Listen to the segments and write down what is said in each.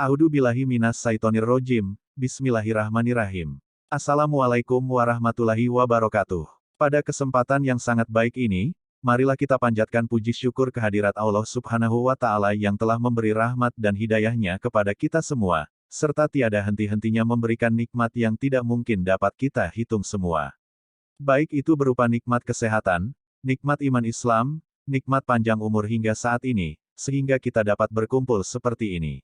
A'udzu billahi minas syaitonir rajim. Bismillahirrahmanirrahim. Assalamualaikum warahmatullahi wabarakatuh. Pada kesempatan yang sangat baik ini, marilah kita panjatkan puji syukur kehadirat Allah Subhanahu wa Ta'ala yang telah memberi rahmat dan hidayah-Nya kepada kita semua, serta tiada henti-hentinya memberikan nikmat yang tidak mungkin dapat kita hitung semua. Baik itu berupa nikmat kesehatan, nikmat iman Islam, nikmat panjang umur hingga saat ini, sehingga kita dapat berkumpul seperti ini.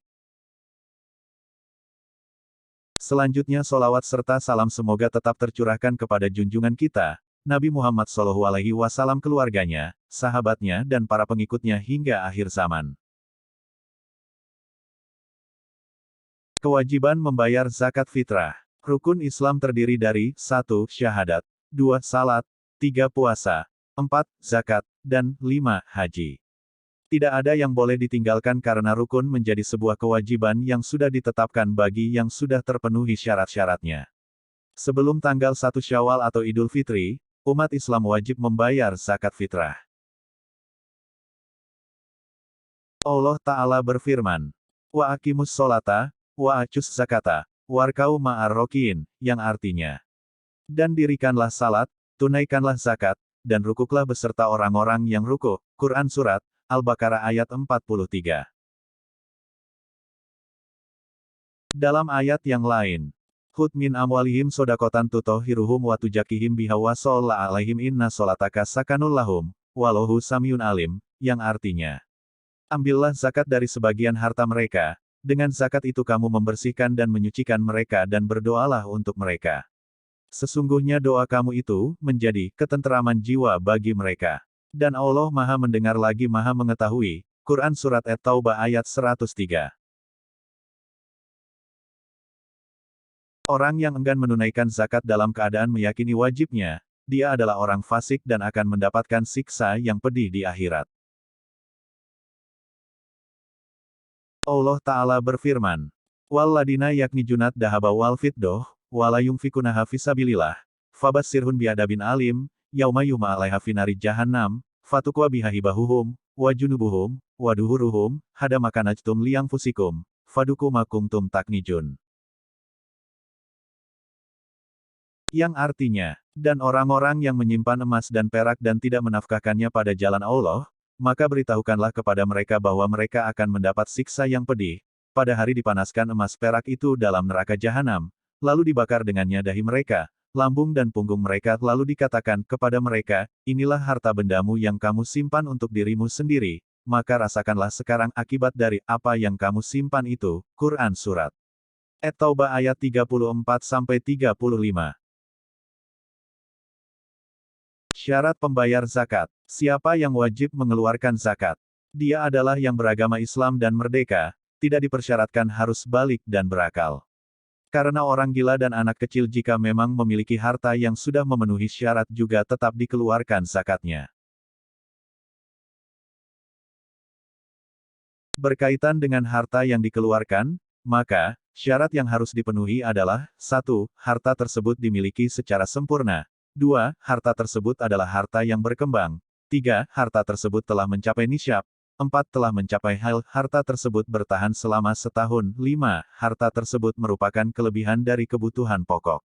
Selanjutnya solawat serta salam semoga tetap tercurahkan kepada junjungan kita, Nabi Muhammad SAW, keluarganya, sahabatnya dan para pengikutnya hingga akhir zaman. Kewajiban membayar zakat fitrah. Rukun Islam terdiri dari 1. Syahadat, 2. Salat, 3. Puasa, 4. Zakat, dan 5. Haji. Tidak ada yang boleh ditinggalkan karena rukun menjadi sebuah kewajiban yang sudah ditetapkan bagi yang sudah terpenuhi syarat-syaratnya. Sebelum tanggal 1 Syawal atau Idul Fitri, umat Islam wajib membayar zakat fitrah. Allah Ta'ala berfirman, Wa aqimus sholata, wa acus zakata, warkau ma'ar rokiin, yang artinya, dan dirikanlah salat, tunaikanlah zakat, dan rukuklah beserta orang-orang yang rukuk. Quran Surat Al-Baqarah ayat 43. Dalam ayat yang lain, Khudh min amwalihim sodakotan tutohiruhum wa tujakihim biha wa sholla alaihim inna sholataka sakanul lahum, wallahu samiyun alim, yang artinya, ambillah zakat dari sebagian harta mereka, dengan zakat itu kamu membersihkan dan menyucikan mereka dan berdoalah untuk mereka. Sesungguhnya doa kamu itu menjadi ketenteraman jiwa bagi mereka. Dan Allah Maha Mendengar lagi Maha Mengetahui. Quran Surat At-Taubah ayat 103. Orang yang enggan menunaikan zakat dalam keadaan meyakini wajibnya, dia adalah orang fasik dan akan mendapatkan siksa yang pedih di akhirat. Allah Ta'ala berfirman, Walladina yakni junat dahaba wal fiddoh, walayung fikunaha fisabilillah, fabassirhun biadabin alim, yauma yuma alaiha finari jahannam, fatukwa bihahibahuhum, wajunubuhum, waduhuruhum, hadamakanajtum liang fusikum, fadukumakungtum taknijun. Yang artinya, dan orang-orang yang menyimpan emas dan perak dan tidak menafkahkannya pada jalan Allah, maka beritahukanlah kepada mereka bahwa mereka akan mendapat siksa yang pedih, pada hari dipanaskan emas perak itu dalam neraka jahanam, lalu dibakar dengannya dahi mereka, lambung dan punggung mereka, lalu dikatakan kepada mereka, inilah harta bendamu yang kamu simpan untuk dirimu sendiri, maka rasakanlah sekarang akibat dari apa yang kamu simpan itu. Quran Surat At-Taubah ayat 34-35. Syarat pembayar zakat. Siapa yang wajib mengeluarkan zakat? Dia adalah yang beragama Islam dan merdeka, tidak dipersyaratkan harus balik dan berakal. Karena orang gila dan anak kecil jika memang memiliki harta yang sudah memenuhi syarat juga tetap dikeluarkan zakatnya. Berkaitan dengan harta yang dikeluarkan, maka, syarat yang harus dipenuhi adalah, 1. Harta tersebut dimiliki secara sempurna. 2. Harta tersebut adalah harta yang berkembang. 3. Harta tersebut telah mencapai nisyab. 4. Telah mencapai hail, harta tersebut bertahan selama setahun. 5. Harta tersebut merupakan kelebihan dari kebutuhan pokok.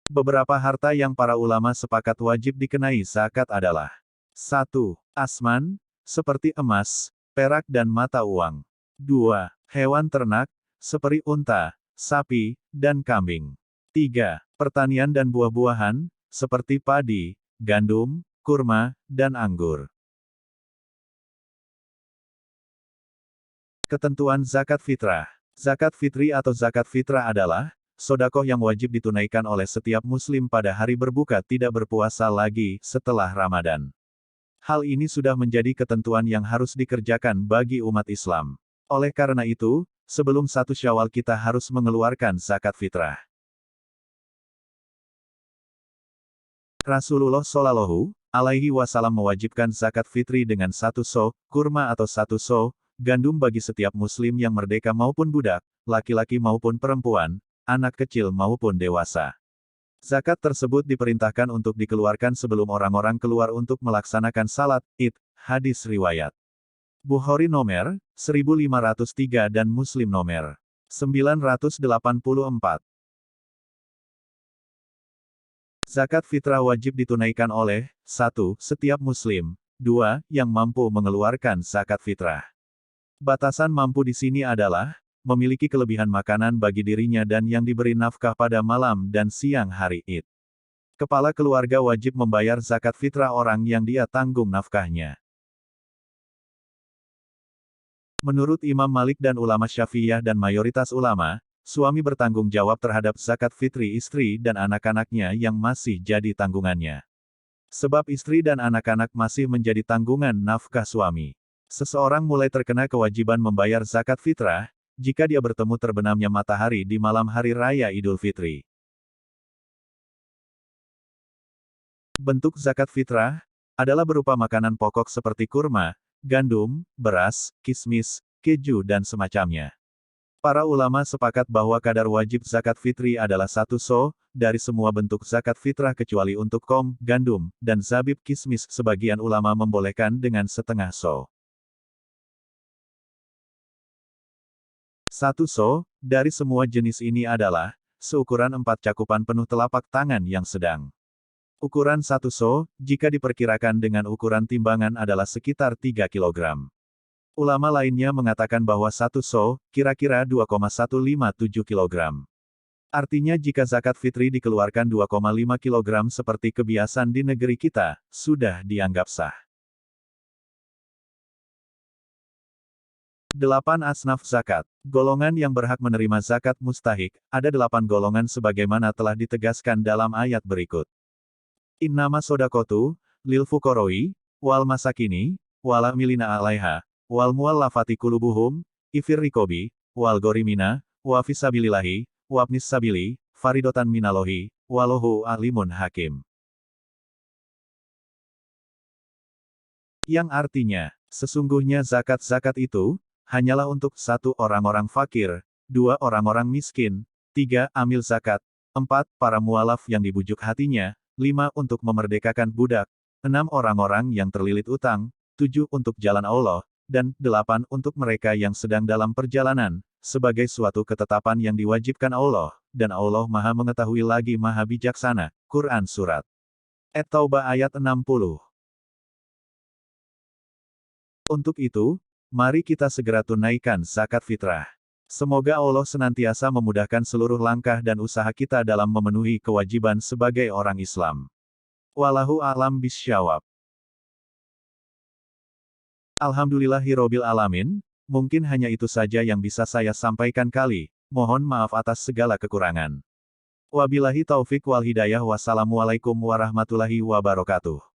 Beberapa harta yang para ulama sepakat wajib dikenai zakat adalah 1. Asman, seperti emas, perak dan mata uang. 2. Hewan ternak, seperti unta, sapi, dan kambing. 3. Pertanian dan buah-buahan, seperti padi, gandum, kurma, dan anggur. Ketentuan zakat fitrah. Zakat fitri atau zakat fitrah adalah sedekah yang wajib ditunaikan oleh setiap muslim pada hari berbuka tidak berpuasa lagi setelah Ramadan. Hal ini sudah menjadi ketentuan yang harus dikerjakan bagi umat Islam. Oleh karena itu, sebelum 1 Syawal kita harus mengeluarkan zakat fitrah. Rasulullah Shallallahu Alaihi Wasallam mewajibkan zakat fitri dengan 1 so, kurma atau 1 so, gandum bagi setiap muslim yang merdeka maupun budak, laki-laki maupun perempuan, anak kecil maupun dewasa. Zakat tersebut diperintahkan untuk dikeluarkan sebelum orang-orang keluar untuk melaksanakan salat Id. Hadis riwayat Bukhari nomer 1503 dan Muslim nomer 984. Zakat fitrah wajib ditunaikan oleh 1. Setiap Muslim. 2. Yang mampu mengeluarkan zakat fitrah. Batasan mampu di sini adalah memiliki kelebihan makanan bagi dirinya dan yang diberi nafkah pada malam dan siang hari Id. Kepala keluarga wajib membayar zakat fitrah orang yang dia tanggung nafkahnya. Menurut Imam Malik dan ulama Syafi'iyah dan mayoritas ulama, suami bertanggung jawab terhadap zakat fitri istri dan anak-anaknya yang masih jadi tanggungannya. Sebab istri dan anak-anak masih menjadi tanggungan nafkah suami. Seseorang mulai terkena kewajiban membayar zakat fitrah, jika dia bertemu terbenamnya matahari di malam hari raya Idul Fitri. Bentuk zakat fitrah adalah berupa makanan pokok seperti kurma, gandum, beras, kismis, keju dan semacamnya. Para ulama sepakat bahwa kadar wajib zakat fitri adalah 1 so, dari semua bentuk zakat fitrah kecuali untuk kom, gandum, dan zabib kismis sebagian ulama membolehkan dengan setengah so. 1 so, dari semua jenis ini adalah, seukuran 4 cakupan penuh telapak tangan yang sedang. Ukuran 1 so, jika diperkirakan dengan ukuran timbangan adalah sekitar 3 kg. Ulama lainnya mengatakan bahwa 1 so, kira-kira 2,157 kg. Artinya jika zakat fitri dikeluarkan 2,5 kg seperti kebiasaan di negeri kita, sudah dianggap sah. 8 asnaf zakat. Golongan yang berhak menerima zakat mustahik, ada 8 golongan sebagaimana telah ditegaskan dalam ayat berikut. Innama sodakotu, lil fukoroi, wal masakini, wal amilina alaiha, wal muallafati kulubuhum, ifir rikobi, wal gorimina, wa fisabilillahi, wabnis sabili, faridotan minalohi, walahu alimun hakim. Yang artinya, sesungguhnya zakat-zakat itu, hanyalah untuk 1 orang-orang fakir, 2 orang-orang miskin, 3 amil zakat, 4 para mualaf yang dibujuk hatinya, 5 untuk memerdekakan budak, 6 orang-orang yang terlilit utang, 7 untuk jalan Allah, dan 8 untuk mereka yang sedang dalam perjalanan, sebagai suatu ketetapan yang diwajibkan Allah, dan Allah Maha Mengetahui lagi Maha Bijaksana. Quran Surat At-Taubah ayat 60. Untuk itu, mari kita segera tunaikan zakat fitrah. Semoga Allah senantiasa memudahkan seluruh langkah dan usaha kita dalam memenuhi kewajiban sebagai orang Islam. Wallahu a'lam bisyawab. Alhamdulillahirobbil alamin, mungkin hanya itu saja yang bisa saya sampaikan kali, mohon maaf atas segala kekurangan. Wabillahi taufik wal hidayah wassalamualaikum warahmatullahi wabarakatuh.